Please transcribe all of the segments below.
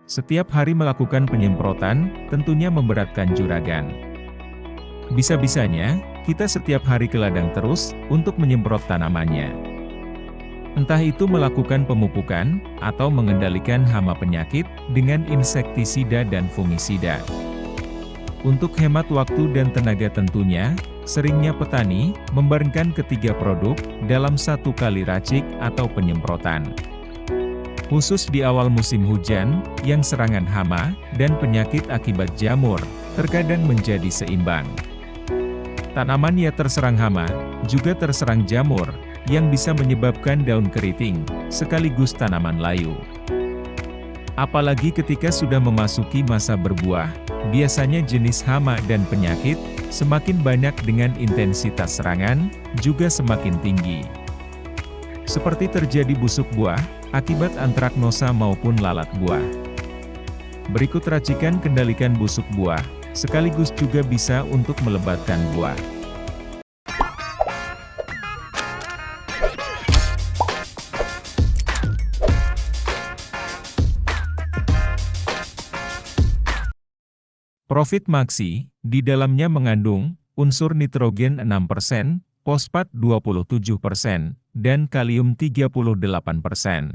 Setiap hari melakukan penyemprotan, tentunya memberatkan juragan. Bisa-bisanya, kita setiap hari ke ladang terus, untuk menyemprot tanamannya. Entah itu melakukan pemupukan, atau mengendalikan hama penyakit, dengan insektisida dan fungisida. Untuk hemat waktu dan tenaga tentunya, seringnya petani, membarengkan ketiga produk, dalam satu kali racik atau penyemprotan. Khusus di awal musim hujan, yang serangan hama, dan penyakit akibat jamur, terkadang menjadi seimbang. Tanaman yang terserang hama, juga terserang jamur, yang bisa menyebabkan daun keriting, sekaligus tanaman layu. Apalagi ketika sudah memasuki masa berbuah, biasanya jenis hama dan penyakit, semakin banyak dengan intensitas serangan, juga semakin tinggi. Seperti terjadi busuk buah, akibat antraknosa maupun lalat buah. Berikut racikan kendalikan busuk buah, sekaligus juga bisa untuk melebatkan buah. Profit Maxi, di dalamnya mengandung unsur nitrogen 6%, fosfat 27%, dan kalium 38%.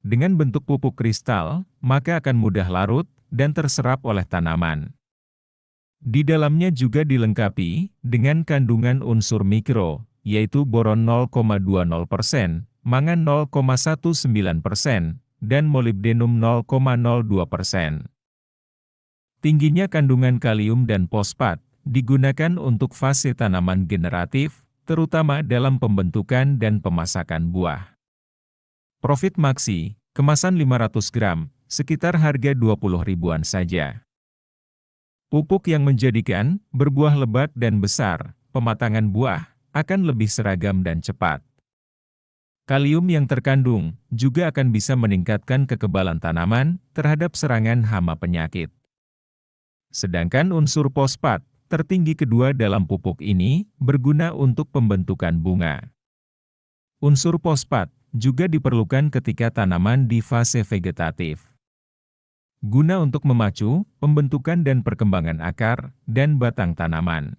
Dengan bentuk pupuk kristal, maka akan mudah larut dan terserap oleh tanaman. Di dalamnya juga dilengkapi dengan kandungan unsur mikro, yaitu boron 0,20%, mangan 0,19%, dan molibdenum 0,02%. Tingginya kandungan kalium dan fosfat digunakan untuk fase tanaman generatif, terutama dalam pembentukan dan pemasakan buah. Profit Maxi, kemasan 500 gram, sekitar harga 20 ribuan saja. Pupuk yang menjadikan berbuah lebat dan besar, pematangan buah akan lebih seragam dan cepat. Kalium yang terkandung juga akan bisa meningkatkan kekebalan tanaman terhadap serangan hama penyakit. Sedangkan unsur fosfat, tertinggi kedua dalam pupuk ini, berguna untuk pembentukan bunga. Unsur fosfat juga diperlukan ketika tanaman di fase vegetatif. Guna untuk memacu pembentukan dan perkembangan akar dan batang tanaman.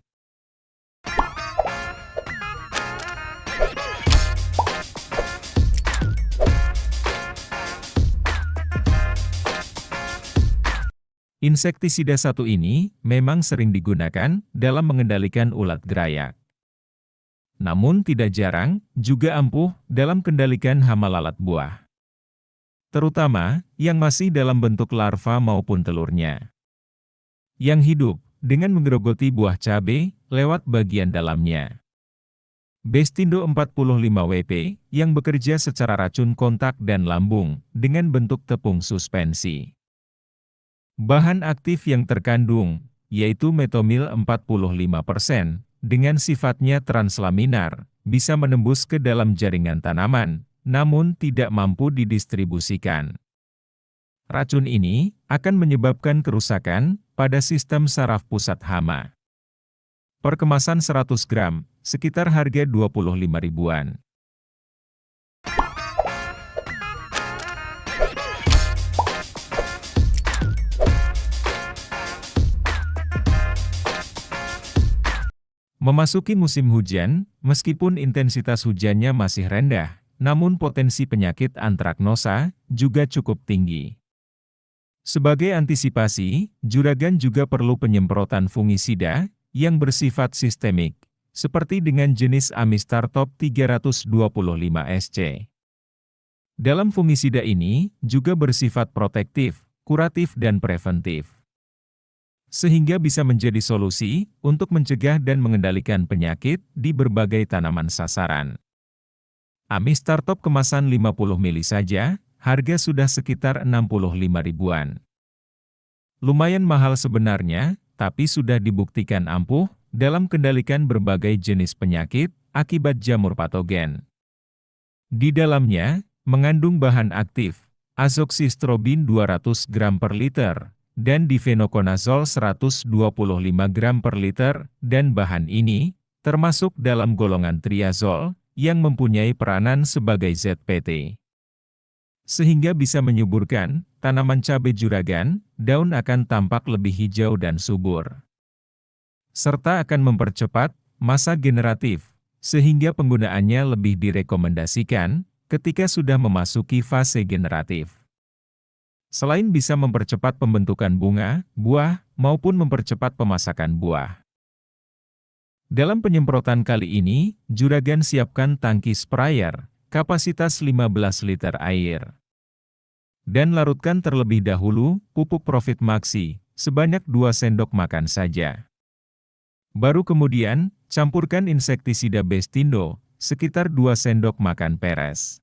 Insektisida satu ini memang sering digunakan dalam mengendalikan ulat gerayak. Namun tidak jarang juga ampuh dalam kendalikan hama lalat buah. Terutama yang masih dalam bentuk larva maupun telurnya. Yang hidup dengan menggerogoti buah cabai lewat bagian dalamnya. Bestindo 45 WP yang bekerja secara racun kontak dan lambung dengan bentuk tepung suspensi. Bahan aktif yang terkandung, yaitu metomil 45%, dengan sifatnya translaminar, bisa menembus ke dalam jaringan tanaman, namun tidak mampu didistribusikan. Racun ini akan menyebabkan kerusakan pada sistem saraf pusat hama. Per kemasan 100 gram, sekitar harga 25 ribuan. Memasuki musim hujan, meskipun intensitas hujannya masih rendah, namun potensi penyakit antraknosa juga cukup tinggi. Sebagai antisipasi, juragan juga perlu penyemprotan fungisida yang bersifat sistemik, seperti dengan jenis Amistar Top 325 SC. Dalam fungisida ini juga bersifat protektif, kuratif dan preventif. Sehingga bisa menjadi solusi untuk mencegah dan mengendalikan penyakit di berbagai tanaman sasaran. Amistar Top kemasan 50 ml saja, harga sudah sekitar 65 ribuan. Lumayan mahal sebenarnya, tapi sudah dibuktikan ampuh dalam kendalikan berbagai jenis penyakit akibat jamur patogen. Di dalamnya mengandung bahan aktif, azoxystrobin 200 gram per liter, dan difenokonazol 125 gram per liter, dan bahan ini termasuk dalam golongan triazol yang mempunyai peranan sebagai ZPT. sehingga bisa menyuburkan tanaman cabai juragan, daun akan tampak lebih hijau dan subur. Serta akan mempercepat masa generatif, sehingga penggunaannya lebih direkomendasikan ketika sudah memasuki fase generatif. Selain bisa mempercepat pembentukan bunga, buah, maupun mempercepat pemasakan buah. Dalam penyemprotan kali ini, juragan siapkan tangki sprayer, kapasitas 15 liter air. Dan larutkan terlebih dahulu pupuk Profit Maxi, sebanyak 2 sendok makan saja. Baru kemudian, campurkan insektisida Bestindo, sekitar 2 sendok makan peres.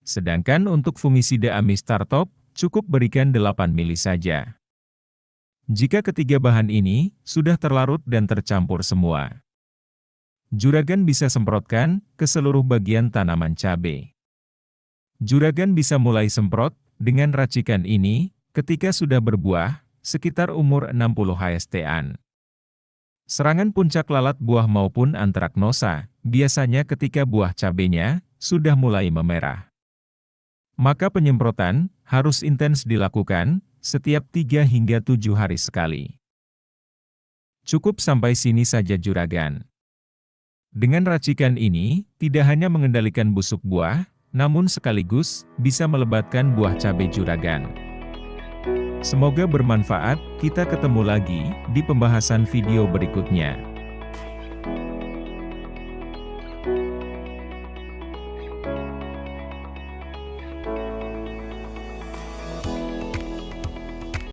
Sedangkan untuk fungisida Amistartop, cukup berikan 8 mili saja. Jika ketiga bahan ini sudah terlarut dan tercampur semua, juragan bisa semprotkan ke seluruh bagian tanaman cabai. Juragan bisa mulai semprot dengan racikan ini ketika sudah berbuah, sekitar umur 60 HST-an. Serangan puncak lalat buah maupun antraknosa, biasanya ketika buah cabenya sudah mulai memerah. Maka penyemprotan harus intens dilakukan setiap 3 hingga 7 hari sekali. Cukup sampai sini saja juragan. Dengan racikan ini, tidak hanya mengendalikan busuk buah, namun sekaligus bisa melebatkan buah cabai juragan. Semoga bermanfaat, kita ketemu lagi di pembahasan video berikutnya.